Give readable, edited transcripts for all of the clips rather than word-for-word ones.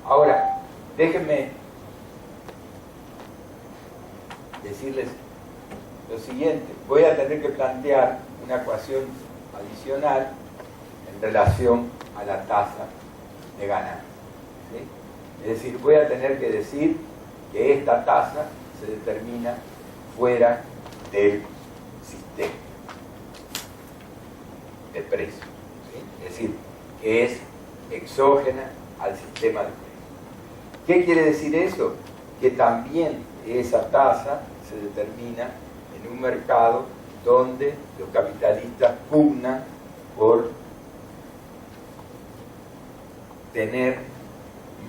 Ahora, déjenme decirles lo siguiente. Voy a tener que plantear una ecuación adicional en relación a la tasa de ganancia, ¿sí? Es decir, voy a tener que decir que esta tasa se determina fuera del sistema de precios, ¿sí? Es decir, que es exógena al sistema de precios. ¿Qué quiere decir eso? Que también esa tasa se determina en un mercado donde los capitalistas pugnan por tener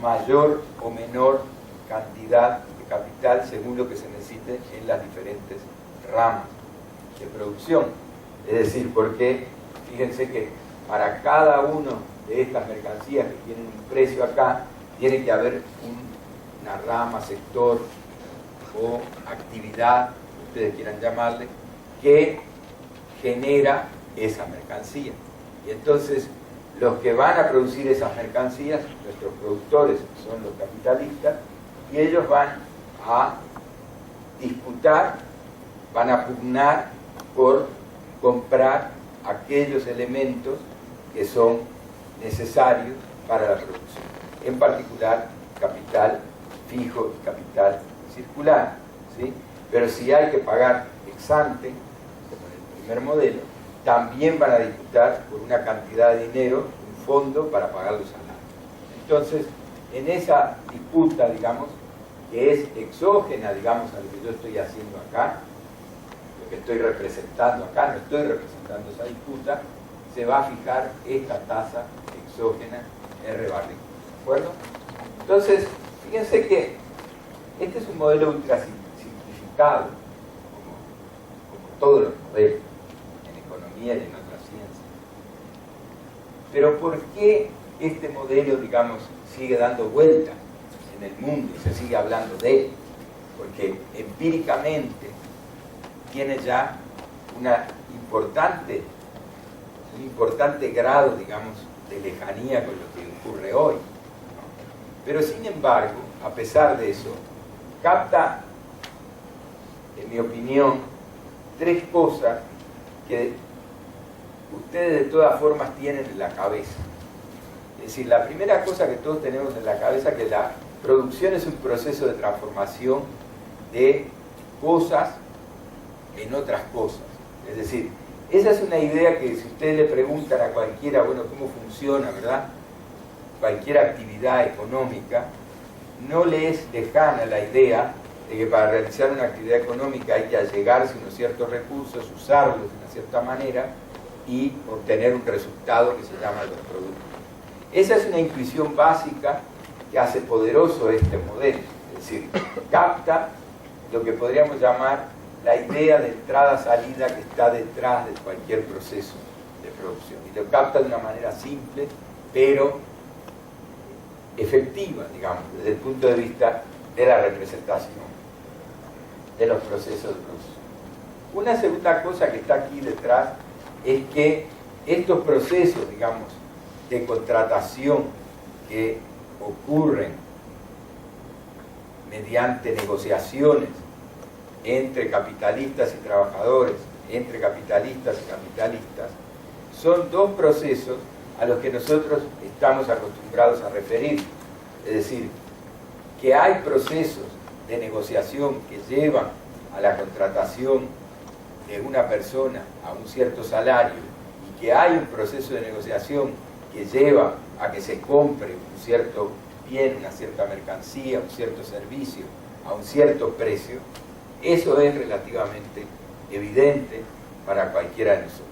mayor o menor cantidad de capital según lo que se necesite en las diferentes ramas de producción. Es decir, porque fíjense que para cada uno de estas mercancías que tienen un precio acá, tiene que haber una rama, sector o actividad, ustedes quieran llamarle, que genera esa mercancía. Y entonces los que van a producir esas mercancías, nuestros productores son los capitalistas, y ellos van a disputar, van a pugnar por comprar aquellos elementos que son necesarios para la producción, en particular capital fijo y capital circular, ¿sí? Pero si hay que pagar ex ante, como en el primer modelo, también van a disputar por una cantidad de dinero, un fondo para pagar los salarios. Entonces, en esa disputa, digamos, que es exógena, digamos, a lo que yo estoy haciendo acá, lo que estoy representando acá, no estoy representando esa disputa, se va a fijar esta tasa exógena R barra I, ¿de acuerdo? Entonces, fíjense que este es un modelo ultra simplificado, como todos los modelos, en economía y en otras ciencias. Pero ¿por qué este modelo, digamos, sigue dando vuelta en el mundo y se sigue hablando de él? Porque empíricamente tiene ya un importante grado, digamos, de lejanía con lo que ocurre hoy, ¿no? Pero sin embargo, a pesar de eso, capta, en mi opinión, tres cosas que ustedes de todas formas tienen en la cabeza. Es decir, la primera cosa que todos tenemos en la cabeza es que la producción es un proceso de transformación de cosas en otras cosas. Es decir, esa es una idea que si ustedes le preguntan a cualquiera, bueno, cómo funciona, ¿verdad?, cualquier actividad económica, no le es lejana la idea de que para realizar una actividad económica hay que allegarse unos ciertos recursos, usarlos de una cierta manera y obtener un resultado que se llama los productos. Esa es una intuición básica que hace poderoso este modelo. Es decir, capta lo que podríamos llamar la idea de entrada-salida que está detrás de cualquier proceso de producción. Y lo capta de una manera simple, pero efectiva, digamos, desde el punto de vista de la representación de los procesos de producción. Una segunda cosa que está aquí detrás es que estos procesos, digamos, de contratación que ocurren mediante negociaciones entre capitalistas y trabajadores, entre capitalistas y capitalistas, son dos procesos a los que nosotros estamos acostumbrados a referir. Es decir, que hay procesos de negociación que llevan a la contratación de una persona a un cierto salario y que hay un proceso de negociación que lleva a que se compre un cierto bien, una cierta mercancía, un cierto servicio a un cierto precio. Eso es relativamente evidente para cualquiera de nosotros.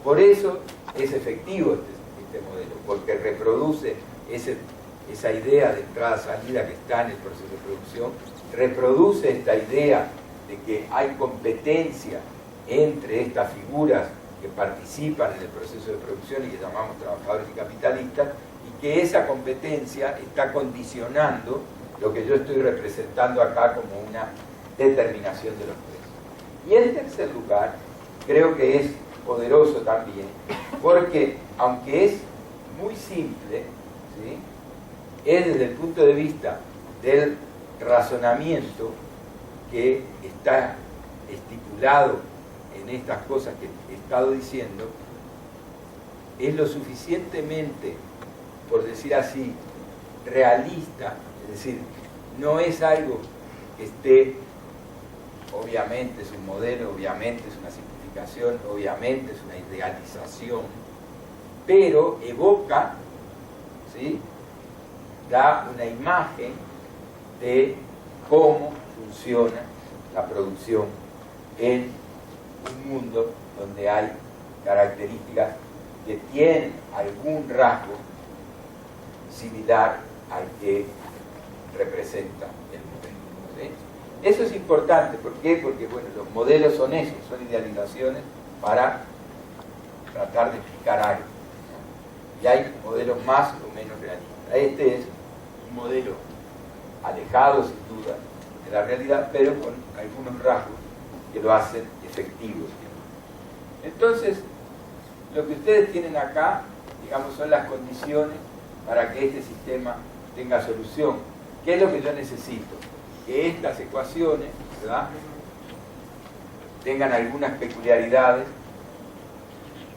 Por eso es efectivo este modelo, porque reproduce esa idea de entrada-salida que está en el proceso de producción, reproduce esta idea de que hay competencia entre estas figuras que participan en el proceso de producción y que llamamos trabajadores y capitalistas, y que esa competencia está condicionando lo que yo estoy representando acá como una determinación de los precios. Y en tercer lugar, creo que es poderoso también, porque aunque es muy simple, ¿sí?, es desde el punto de vista del razonamiento que está estipulado en estas cosas que he estado diciendo, es lo suficientemente, por decir así, realista, es decir, no es algo que esté, obviamente es un modelo, obviamente es una simplificación, obviamente es una idealización, pero evoca, ¿sí?, da una imagen de cómo funciona la producción en un mundo donde hay características que tienen algún rasgo similar al que representa el modelo, ¿sí? Eso es importante. ¿Por qué? Porque bueno, los modelos son esos, son idealizaciones para tratar de explicar algo, ¿no? Y hay modelos más o menos realistas. Este es un modelo alejado sin duda de la realidad, pero con algunos rasgos que lo hacen efectivo. Entonces, lo que ustedes tienen acá, digamos, son las condiciones para que este sistema tenga solución. ¿Qué es lo que yo necesito? Que estas ecuaciones, ¿verdad?, tengan algunas peculiaridades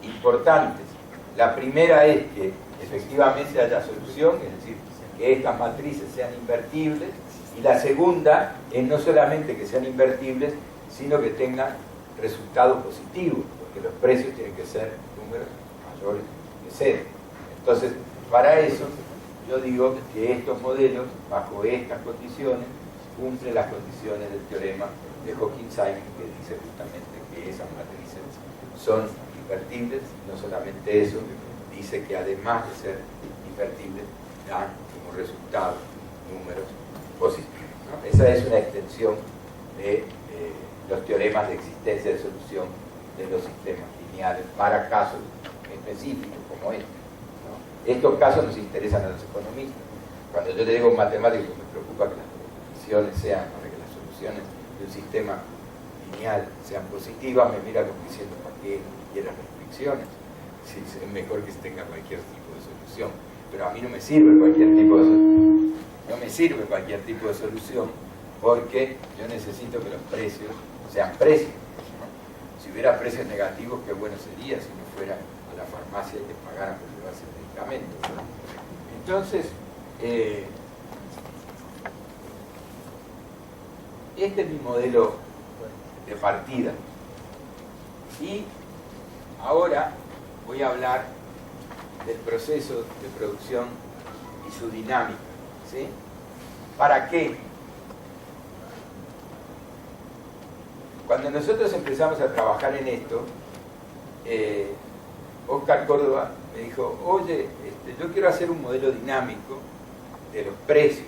importantes. La primera es que efectivamente haya solución, es decir, que estas matrices sean invertibles, y la segunda es no solamente que sean invertibles, sino que tengan resultados positivos, porque los precios tienen que ser números mayores que cero. Entonces, para eso, yo digo que estos modelos, bajo estas condiciones, cumplen las condiciones del teorema de Hawking-Simon, que dice justamente que esas matrices son invertibles, y no solamente eso, dice que además de ser invertibles, dan como resultado números positivos, ¿no? Esa es una extensión de los teoremas de existencia de solución de los sistemas lineales para casos específicos como este, ¿no? Estos casos nos interesan a los economistas. Cuando yo le digo a un matemático que me preocupa que las condiciones sean, para que las soluciones de un sistema lineal sean positivas, me mira como diciendo, ¿para qué quiere restricciones? Si es mejor que se tenga cualquier tipo de solución. Pero a mí no me sirve cualquier tipo de solución. No me sirve cualquier tipo de solución, porque yo necesito que los precios sean precios, ¿no? Si hubiera precios negativos, qué bueno sería si no fuera a la farmacia y que pagaran por llevarse el medicamento, ¿no? Entonces, este es mi modelo de partida. Y ahora voy a hablar del proceso de producción y su dinámica, ¿sí? ¿Para qué? Cuando nosotros empezamos a trabajar en esto, Oscar Córdoba me dijo, oye, yo quiero hacer un modelo dinámico de los precios.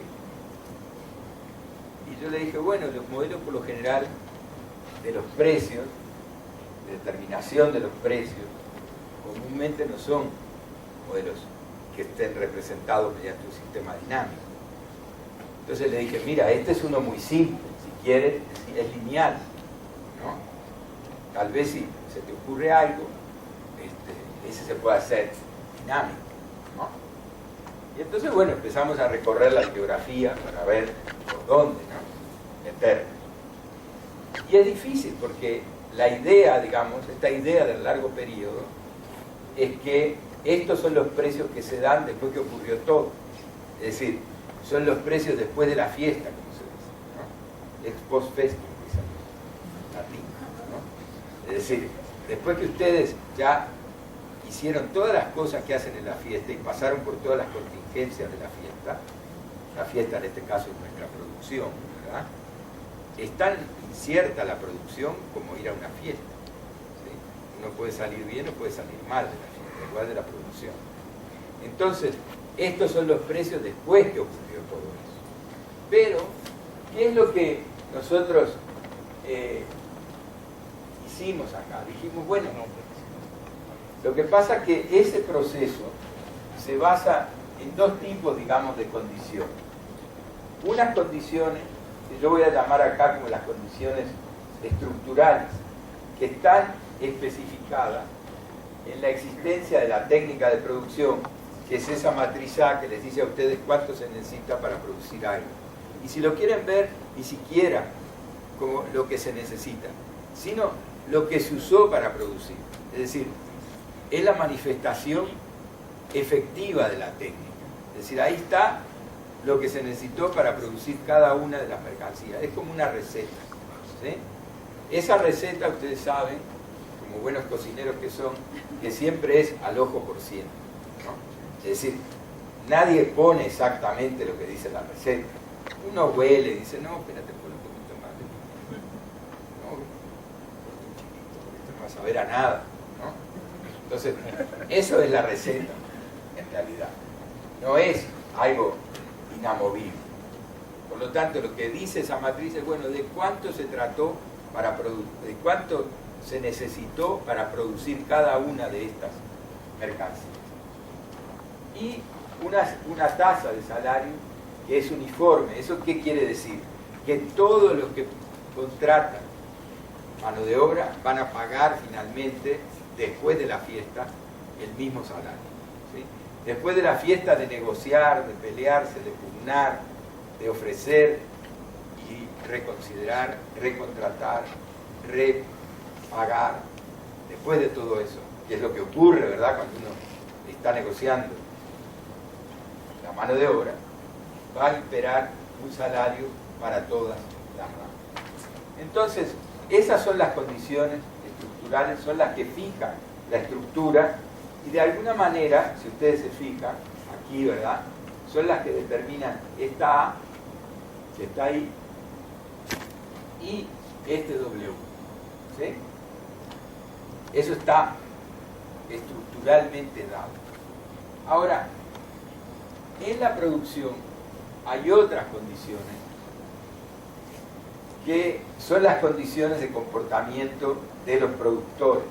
Y yo le dije, bueno, los modelos por lo general de los precios, de determinación de los precios, comúnmente no son modelos que estén representados mediante un sistema dinámico. Entonces le dije, mira, este es uno muy simple, si quieres, es lineal, ¿no? Tal vez si se te ocurre algo, ese se puede hacer dinámico, ¿no? Y entonces, bueno, empezamos a recorrer la bibliografía para ver por dónde, ¿no?, meter. Y es difícil porque la idea, digamos, esta idea del largo periodo, es que estos son los precios que se dan después que ocurrió todo. Es decir, son los precios después de la fiesta, como se dice, ¿no? Ex post festum, dicen los latinos, ¿no? Es decir, después que ustedes ya hicieron todas las cosas que hacen en la fiesta y pasaron por todas las contingencias de la fiesta en este caso es nuestra producción, ¿verdad? Es tan incierta la producción como ir a una fiesta, ¿sí? Uno puede salir bien o puede salir mal de la fiesta, igual de la producción. Entonces, estos son los precios después que ocurrió todo eso. Pero, ¿qué es lo que nosotros hicimos acá? Dijimos, bueno, lo que pasa es que ese proceso se basa en dos tipos, digamos, de condiciones. Unas condiciones que yo voy a llamar acá como las condiciones estructurales, que están especificadas en la existencia de la técnica de producción que es esa matriz A que les dice a ustedes cuánto se necesita para producir algo. Y si lo quieren ver, ni siquiera como lo que se necesita, sino lo que se usó para producir. Es decir, es la manifestación efectiva de la técnica. Es decir, ahí está lo que se necesitó para producir cada una de las mercancías. Es como una receta, ¿sí? Esa receta, ustedes saben, como buenos cocineros que son, que siempre es al ojo por ciento, ¿no? Es decir, nadie pone exactamente lo que dice la receta. Uno huele y dice, no, espérate, pon un poquito más de pimienta. No, un chiquito, porque esto no va a saber a nada, ¿no? Entonces, eso es la receta, en realidad. No es algo inamovible. Por lo tanto, lo que dice esa matriz es, bueno, de cuánto se trató para producir, de cuánto se necesitó para producir cada una de estas mercancías. Y una tasa de salario que es uniforme. ¿Eso qué quiere decir? Que todos los que contratan mano de obra van a pagar finalmente, después de la fiesta, el mismo salario, ¿sí? Después de la fiesta de negociar, de pelearse, de pugnar, de ofrecer y reconsiderar, recontratar, repagar, después de todo eso, que es lo que ocurre, ¿verdad?, cuando uno está negociando la mano de obra, va a imperar un salario para todas las ramas. Entonces, esas son las condiciones estructurales, son las que fijan la estructura y de alguna manera, si ustedes se fijan, aquí, ¿verdad?, son las que determinan esta A, que está ahí, y este W, ¿sí? Eso está estructuralmente dado. Ahora, en la producción hay otras condiciones que son las condiciones de comportamiento de los productores.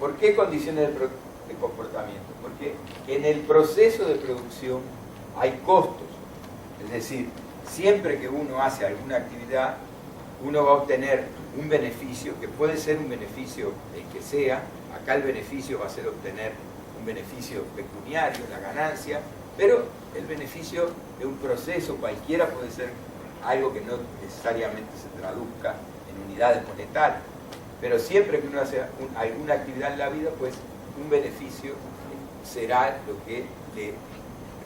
¿Por qué condiciones de comportamiento? Porque en el proceso de producción hay costos. Es decir, siempre que uno hace alguna actividad, uno va a obtener un beneficio, que puede ser un beneficio el que sea. Acá el beneficio va a ser obtener un beneficio pecuniario, la ganancia, pero el beneficio de un proceso cualquiera puede ser algo que no necesariamente se traduzca en unidades monetarias. Pero siempre que uno hace alguna actividad en la vida, pues un beneficio será lo que le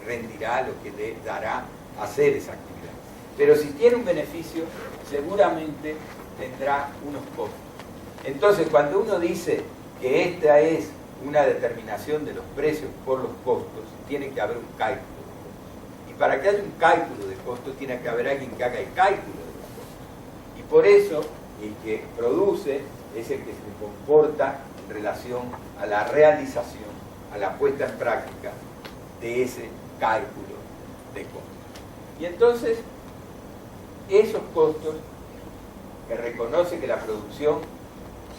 rendirá, lo que le dará hacer esa actividad. Pero si tiene un beneficio, seguramente tendrá unos costos. Entonces, cuando uno dice que esta es una determinación de los precios por los costos, tiene que haber un cálculo de costos. Y para que haya un cálculo de costos, tiene que haber alguien que haga el cálculo de los costos. Y por eso, el que produce es el que se comporta en relación a la realización, a la puesta en práctica de ese cálculo de costos. Y entonces, esos costos que reconoce que la producción,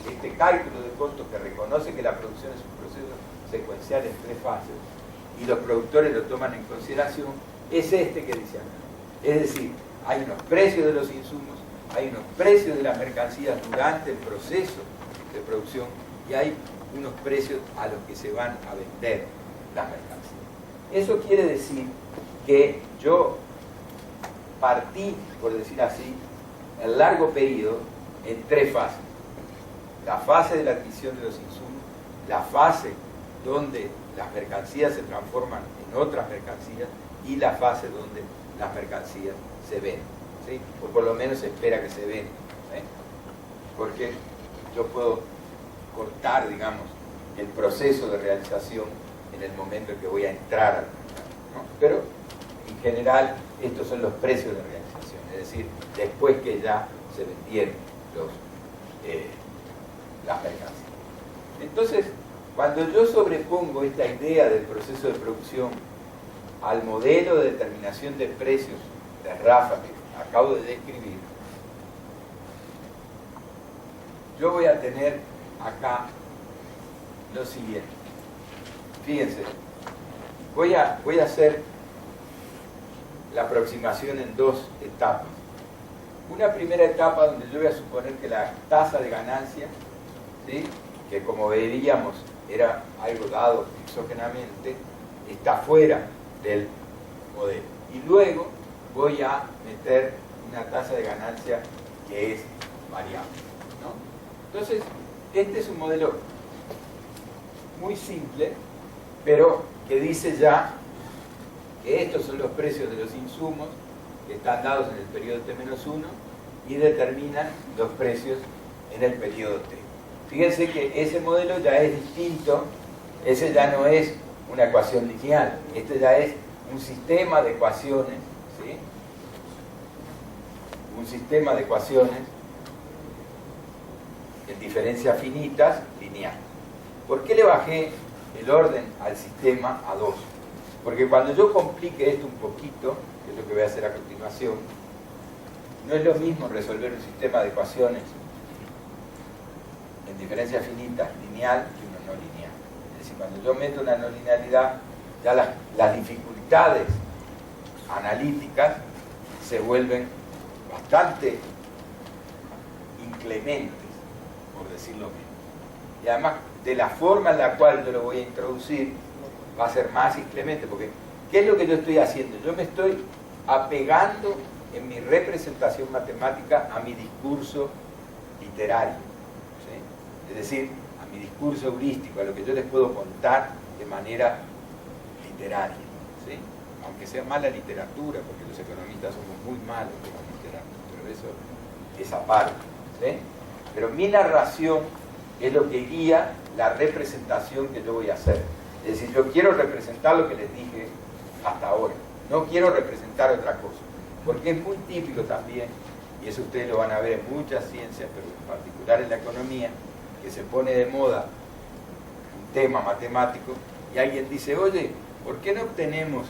este cálculo de costos que reconoce que la producción es un proceso secuencial en 3 fases, y los productores lo toman en consideración, es este que dice acá. Es decir, hay unos precios de los insumos, hay unos precios de las mercancías durante el proceso de producción y hay unos precios a los que se van a vender las mercancías. Eso quiere decir que yo partí, por decir así, el largo periodo en 3 fases. La fase de la adquisición de los insumos, la fase donde las mercancías se transforman en otras mercancías y la fase donde las mercancías se venden, ¿sí? O por lo menos se espera que se vendan, ¿sí? Porque yo puedo cortar, digamos, el proceso de realización en el momento en que voy a entrar al mercado, ¿no? Pero en general estos son los precios de realización, es decir, después que ya se vendieron las mercancías. Entonces, cuando yo sobrepongo esta idea del proceso de producción al modelo de determinación de precios de Rafa que acabo de describir, yo voy a tener acá lo siguiente. Fíjense, voy a hacer la aproximación en 2 etapas. Una primera etapa donde yo voy a suponer que la tasa de ganancia, ¿sí?, que como veríamos era algo dado exógenamente, está fuera del modelo. Y luego voy a meter una tasa de ganancia que es variable, ¿no? Entonces, este es un modelo muy simple, pero que dice ya que estos son los precios de los insumos que están dados en el periodo T-1 y determinan los precios en el periodo T. Fíjense que ese modelo ya es distinto, ese ya no es una ecuación lineal, este ya es un sistema de ecuaciones, ¿sí? Un sistema de ecuaciones en diferencias finitas, lineal. ¿Por qué le bajé el orden al sistema a 2? Porque cuando yo complique esto un poquito, que es lo que voy a hacer a continuación, no es lo mismo resolver un sistema de ecuaciones en diferencias finitas lineal que uno no lineal. Es decir, cuando yo meto una no linealidad, ya las dificultades analíticas se vuelven bastante inclementes, por decirlo menos. Y además, de la forma en la cual yo lo voy a introducir, va a ser más inclemente, porque ¿qué es lo que yo estoy haciendo? Yo me estoy apegando en mi representación matemática a mi discurso literario, ¿sí? Es decir, a mi discurso heurístico, a lo que yo les puedo contar de manera literaria, ¿sí? Aunque sea mala literatura, porque los economistas somos muy malos con la literatura, pero eso es aparte, ¿sí? Pero mi narración es lo que guía la representación que yo voy a hacer. Es decir, yo quiero representar lo que les dije hasta ahora, no quiero representar otra cosa, porque es muy típico también, y eso ustedes lo van a ver en muchas ciencias, pero en particular en la economía, que se pone de moda un tema matemático y alguien dice, oye, ¿por qué no obtenemos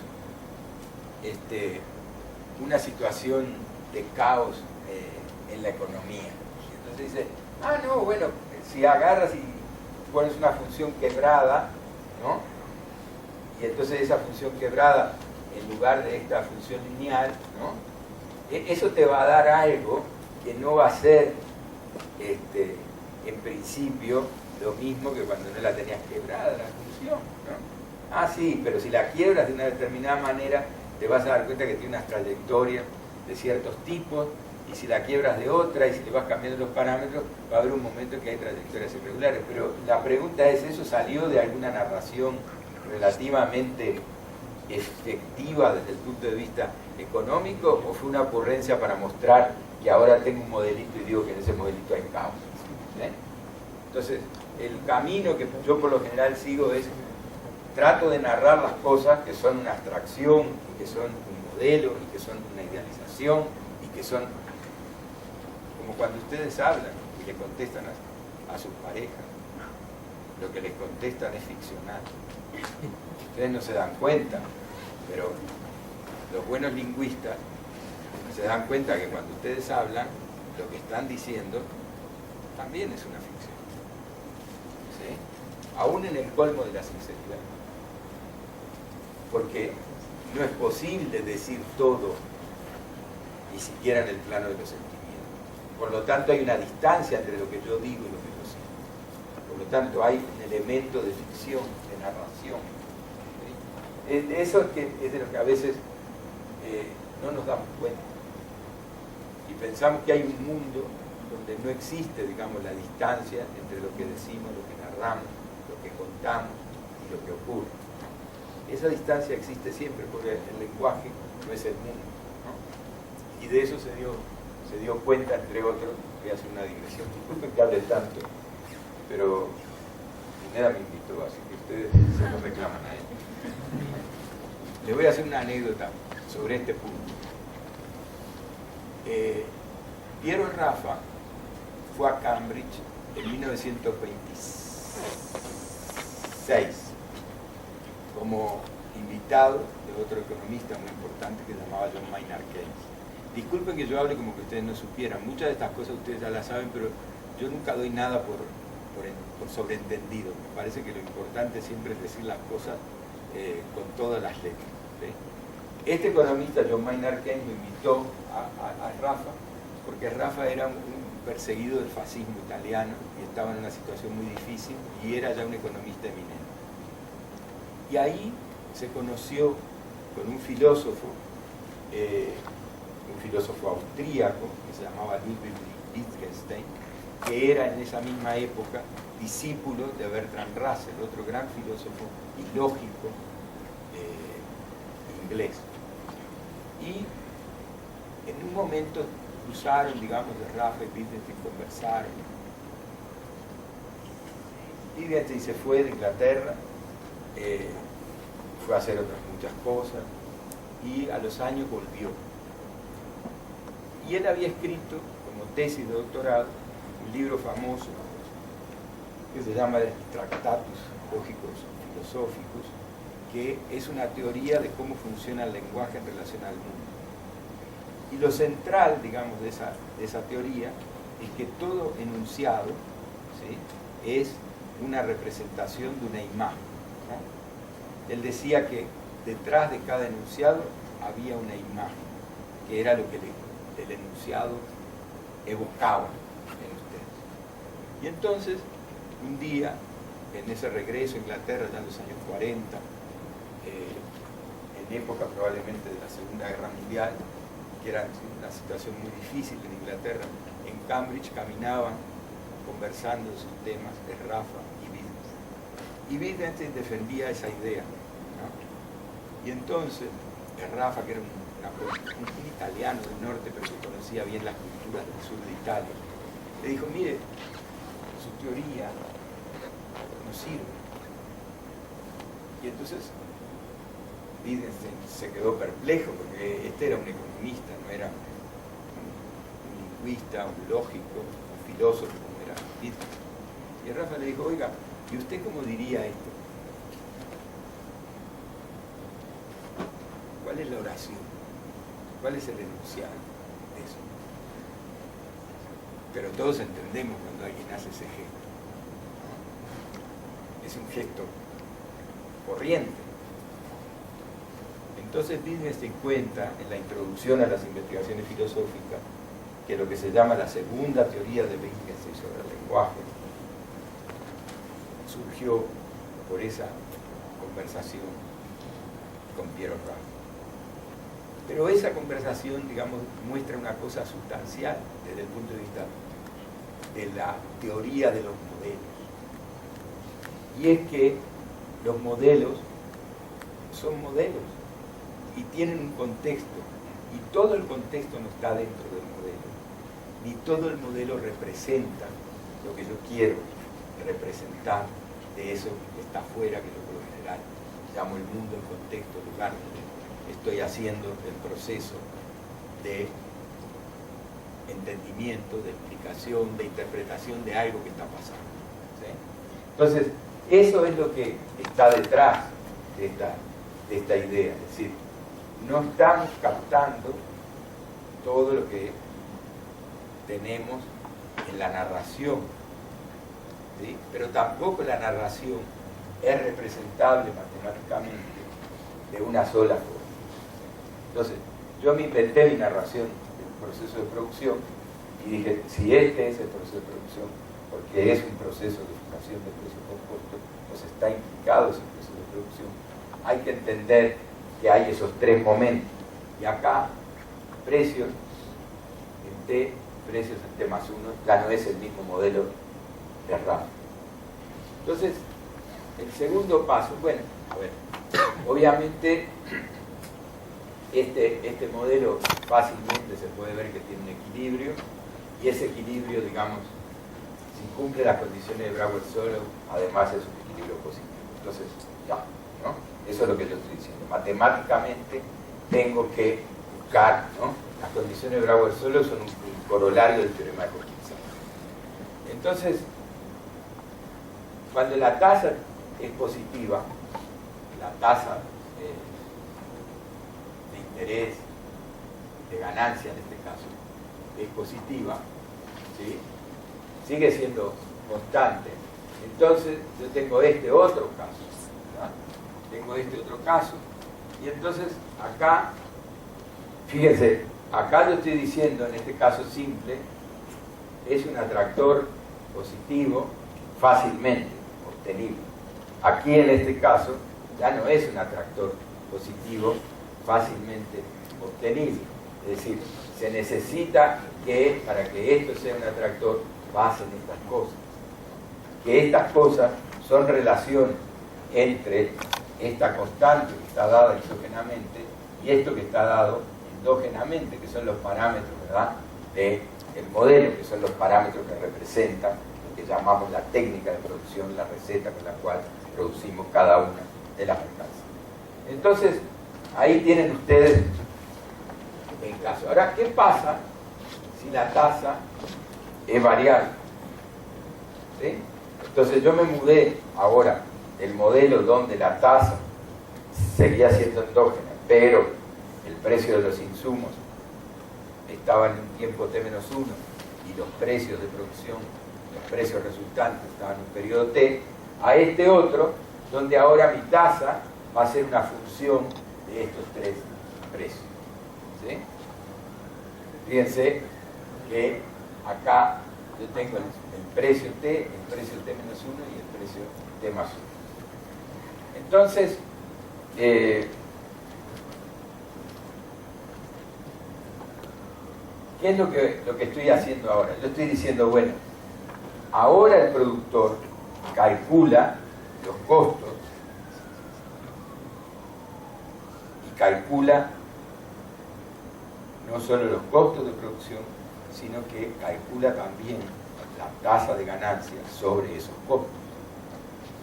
una situación de caos en la economía? Y entonces dice, no, bueno, si agarras y pones una función quebrada, ¿no? Y entonces esa función quebrada, en lugar de esta función lineal, ¿no? Eso te va a dar algo que no va a ser, en principio, lo mismo que cuando no la tenías quebrada, la función, ¿no? Sí, pero si la quiebras de una determinada manera, te vas a dar cuenta que tiene unas trayectorias de ciertos tipos, y si la quiebras de otra, y si le vas cambiando los parámetros, va a haber un momento en que hay trayectorias irregulares. Pero la pregunta es, ¿eso salió de alguna narración relativamente efectiva desde el punto de vista económico, o fue una ocurrencia para mostrar que ahora tengo un modelito y digo que en ese modelito hay caos? ¿Sí? Entonces, el camino que yo por lo general sigo es, trato de narrar las cosas que son una abstracción, y que son un modelo, y que son una idealización, y que son como cuando ustedes hablan y le contestan a sus parejas. Lo que les contestan es ficcional. Ustedes no se dan cuenta, pero los buenos lingüistas se dan cuenta que cuando ustedes hablan, lo que están diciendo también es una ficción, ¿sí? Aún en el colmo de la sinceridad, porque no es posible decir todo, ni siquiera en el plano de los sentimientos. Por lo tanto, hay una distancia entre lo que yo digo y lo que yo siento. Por lo tanto, hay un elemento de ficción, de narración, ¿sí? Eso es de lo que a veces no nos damos cuenta. Y pensamos que hay un mundo donde no existe, digamos, la distancia entre lo que decimos, lo que narramos, lo que contamos y lo que ocurre. Esa distancia existe siempre, porque el lenguaje no es el mundo, ¿no? Y de eso se dio cuenta, entre otros. Voy a hacer una digresión, disculpen que hable tanto, pero Pineda me invitó, así que ustedes se lo reclaman a él. Les voy a hacer una anécdota sobre este punto. Piero Raffa fue a Cambridge en 1926 como invitado de otro economista muy importante que se llamaba John Maynard Keynes. Disculpen que yo hable como que ustedes no supieran, muchas de estas cosas ustedes ya las saben, pero yo nunca doy nada por sobreentendido. Me parece que lo importante siempre es decir las cosas con todas las letras, ¿sí? Este economista, John Maynard Keynes, lo invitó a Raffa, porque Raffa era un perseguido del fascismo italiano y estaba en una situación muy difícil y era ya un economista eminente. Y ahí se conoció con un filósofo austríaco que se llamaba Ludwig Wittgenstein, que era en esa misma época discípulo de Bertrand Russell, otro gran filósofo y lógico inglés. Y en un momento cruzaron, digamos, de Rafa y Wittgenstein, conversaron. Wittgenstein se fue de Inglaterra, fue a hacer otras muchas cosas, y a los años volvió. Y él había escrito, como tesis de doctorado, un libro famoso que se llama Tractatus Lógicos Filosóficos, que es una teoría de cómo funciona el lenguaje en relación al mundo. Y lo central, digamos, de esa teoría es que todo enunciado, ¿sí?, es una representación de una imagen, ¿no? Él decía que detrás de cada enunciado había una imagen, que era lo que el enunciado evocaba en ustedes. Y entonces, un día, en ese regreso a Inglaterra, ya en los años 40, en época probablemente de la Segunda Guerra Mundial, que era una situación muy difícil en Inglaterra, en Cambridge caminaban conversando de sus temas de Rafa y Wittgenstein. Y Wittgenstein defendía esa idea, ¿no? Y entonces, Rafa, que era un italiano del norte, pero que conocía bien las culturas del sur de Italia, le dijo: mire, su teoría no sirve. Y entonces Wittgenstein se quedó perplejo, porque este era un economista, no era un lingüista, un lógico, un filósofo como era Wittgenstein. Y Rafa le dijo: oiga, ¿y usted cómo diría esto? ¿Cuál es la oración? ¿Cuál es el enunciado de eso? Pero todos entendemos cuando alguien hace ese gesto. Es un gesto corriente. Entonces Wittgenstein cuenta en la introducción a las investigaciones filosóficas que lo que se llama la segunda teoría de Wittgenstein sobre el lenguaje surgió por esa conversación con Piero Rafa. Pero esa conversación, digamos, muestra una cosa sustancial desde el punto de vista de la teoría de los modelos. Y es que los modelos son modelos y tienen un contexto, y todo el contexto no está dentro del modelo, ni todo el modelo representa lo que yo quiero representar de eso que está afuera, que yo por lo general llamo el mundo, el contexto, el lugar donde estoy haciendo el proceso de entendimiento, de explicación, de interpretación de algo que está pasando, ¿sí? Entonces, eso es lo que está detrás de esta idea. Es decir, no estamos captando todo lo que tenemos en la narración, ¿sí? Pero tampoco la narración es representable matemáticamente de una sola forma. Entonces, yo me inventé mi narración del proceso de producción y dije: si este es el proceso de producción, porque es un proceso de fijación de precio compuesto, pues está implicado ese proceso de producción, hay que entender que hay esos tres momentos. Y acá, precios en T, precios en T más 1, ya no es el mismo modelo de Rafa. Entonces, el segundo paso, bueno, a ver, obviamente este modelo fácilmente se puede ver que tiene un equilibrio, y ese equilibrio, digamos, si cumple las condiciones de Brauer-Solow, además es un equilibrio positivo. Entonces, ya, ¿no? Eso es lo que yo estoy diciendo. Matemáticamente tengo que buscar, ¿no? Las condiciones de Brauer-Solow son un corolario del teorema de Hoskinson. Entonces, cuando la tasa es positiva, la tasa de interés, de ganancia en este caso, es positiva, ¿sí? Sigue siendo constante. Entonces yo tengo este otro caso, ¿no? Tengo este otro caso, y entonces acá, fíjense, acá yo estoy diciendo, en este caso simple, es un atractor positivo fácilmente obtenible. Aquí en este caso ya no es un atractor positivo fácilmente obtenible. Es decir, se necesita que, para que esto sea un atractor, pasen estas cosas. Que estas cosas son relaciones entre esta constante que está dada exógenamente y esto que está dado endógenamente, que son los parámetros, ¿verdad?, del modelo, que son los parámetros que representan lo que llamamos la técnica de producción, la receta con la cual producimos cada una de las mercancías. Entonces, ahí tienen ustedes el caso. Ahora, ¿qué pasa si la tasa es variable? ¿Sí? Entonces yo me mudé ahora del modelo donde la tasa seguía siendo endógena, pero el precio de los insumos estaba en un tiempo T-1 y los precios de producción, los precios resultantes estaban en un periodo T, a este otro, donde ahora mi tasa va a ser una función de estos tres precios. ¿Sí? Fíjense que acá yo tengo el precio T, el precio T-1 y el precio T+1. Entonces, ¿qué es lo que estoy haciendo ahora? Yo estoy diciendo, bueno, ahora el productor calcula los costos y calcula no solo los costos de producción, sino que calcula también la tasa de ganancia sobre esos costos.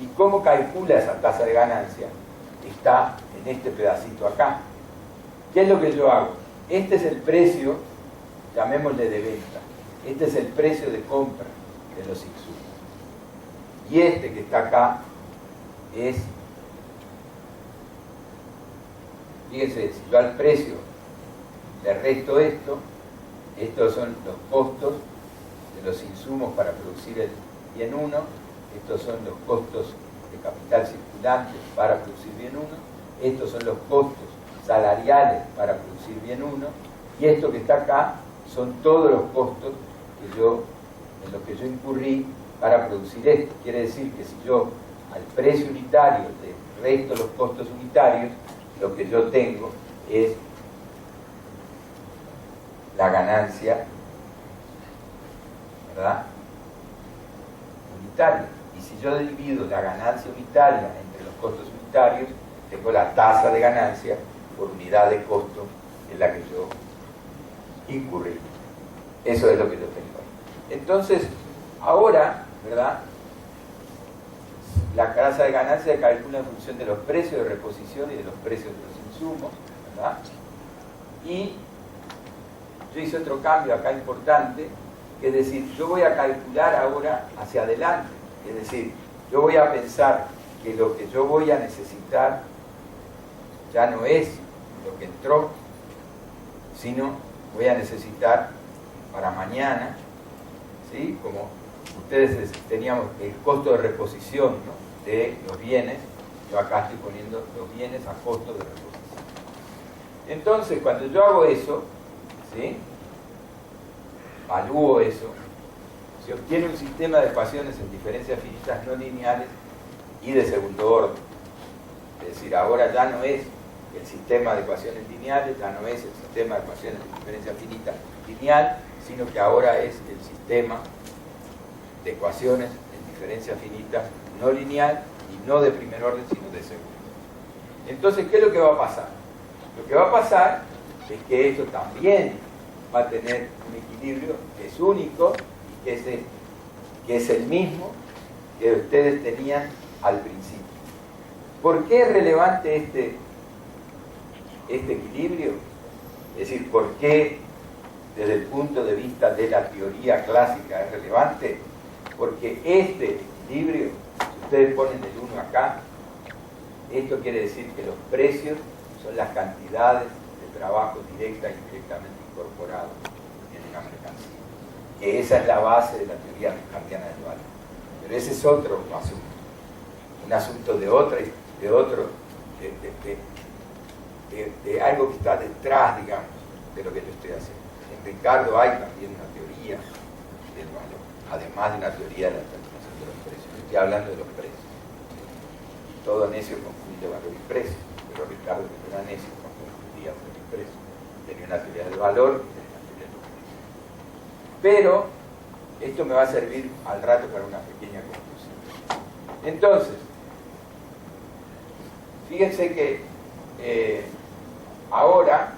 ¿Y cómo calcula esa tasa de ganancia? Está en este pedacito acá. ¿Qué es lo que yo hago? Este es el precio, llamémosle de venta. Este es el precio de compra de los insumos. Y este que está acá es, fíjense, si yo al precio le resto esto, estos son los costos de los insumos para producir el bien 1, estos son los costos de capital circulante para producir bien 1, estos son los costos salariales para producir bien 1, y esto que está acá son todos los costos que en los que yo incurrí para producir esto. Quiere decir que si yo al precio unitario le resto los costos unitarios, lo que yo tengo es la ganancia, ¿verdad?, unitaria. Y si yo divido la ganancia unitaria entre los costos unitarios, tengo la tasa de ganancia por unidad de costo en la que yo incurrí. Eso es lo que yo tengo ahí. Entonces, ahora, ¿verdad?, la tasa de ganancia se calcula en función de los precios de reposición y de los precios de los insumos, ¿verdad? Y yo hice otro cambio acá importante, que es decir, yo voy a calcular ahora hacia adelante. Es decir, yo voy a pensar que lo que yo voy a necesitar ya no es lo que entró, sino voy a necesitar para mañana, ¿sí? Como ustedes teníamos el costo de reposición, ¿no?, de los bienes, yo acá estoy poniendo los bienes a costo de reposición. Entonces, cuando yo hago eso, ¿sí?, evalúo eso, se obtiene un sistema de ecuaciones en diferencias finitas no lineales y de segundo orden. Es decir, ahora ya no es el sistema de ecuaciones lineales, ya no es el sistema de ecuaciones de diferencia finita lineal, sino que ahora es el sistema de ecuaciones en diferencia finita no lineal y no de primer orden, sino de segundo. Entonces, ¿qué es lo que va a pasar? Lo que va a pasar es que esto también va a tener un equilibrio que es único y que es este, que es el mismo que ustedes tenían al principio. ¿Por qué es relevante este equilibrio? Es decir, ¿por qué desde el punto de vista de la teoría clásica es relevante? Porque este equilibrio, si ustedes ponen el 1 acá, esto quiere decir que los precios son las cantidades de trabajo directa e indirectamente incorporado en una mercancía. Que esa es la base de la teoría kantiana del valor. Pero ese es otro asunto. Un asunto de algo que está detrás, digamos, de lo que yo estoy haciendo. En Ricardo hay también una teoría del valor, además de una teoría de la transformación de los precios. Estoy hablando de los precios. todo necio confunde valor y precio, pero Ricardo, que no era necio, no confundía valor y precio. Tenía una teoría del valor y tenía una teoría del precio. Pero esto me va a servir al rato para una pequeña conclusión. Entonces, fíjense que ahora